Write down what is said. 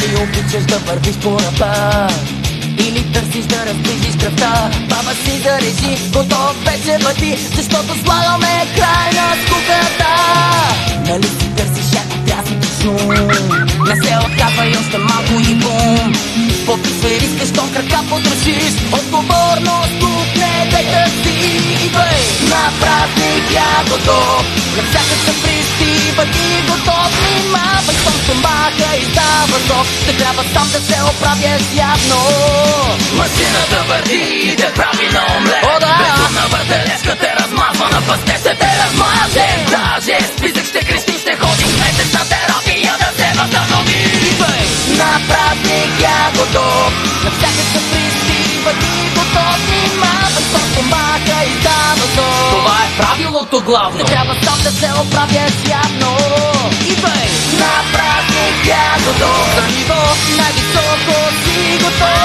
Дали обичаш да вървиш по ръба, или търсиш да разближиш кръвта? Баба си зарежи, готов вече бъди, защото слагаме край на скуката. Нали си търсиш яко трясното шум? На село казва и още малко и бум. Подписвай риска, щом крака подръжиш. Отговорност тук не дай да си. Идвай на празник ягодо, навсякъде са пристига ти готов. Внимавай, щом стомаха издава зов. Ще трябва сам да се оправяш явно. Машината върти и те прави на омлет. Безумна въртележка те размазва на пъсте, ще те размаже. Даже списък ще крещи, ще ходиш месец на терапия да се възстанови. Идвай на празник ягодо, навсякъде са пристига ти готов. Внимавай, щом стомаха издава зов. Това е правилото главно. Ще трябва сам да се оправяш явно. Идвай на празник ягодо, за ниво най-високо си готов.